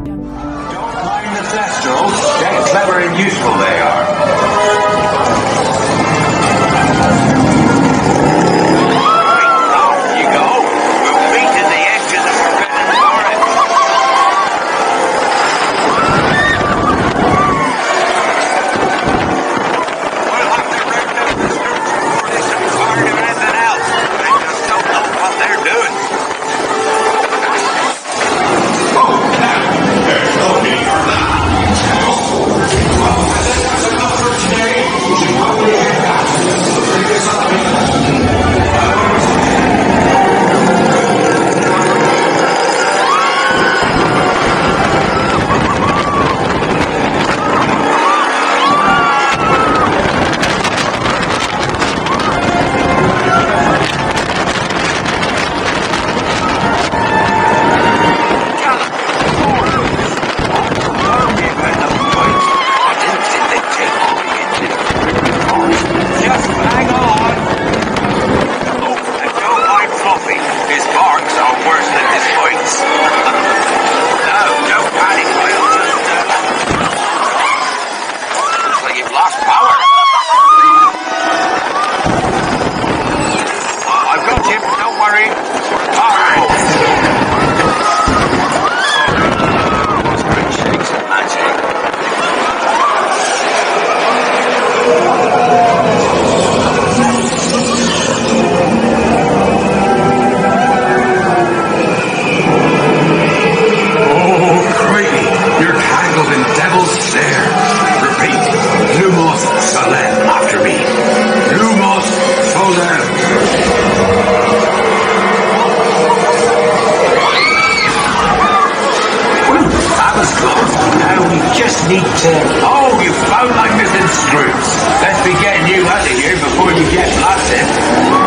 Don't mind the Thestrals. They're clever and useful, they are. Off you go. We'll meet at the edge of the forbidden forest. We'll have to break down the streets before they set fire to anything else. They just don't know what they're doing. There's no need for that. That's enough for today. We should probably head back to the previous Oh, you found my missing screws. Let's be getting you out of here before you get blasted.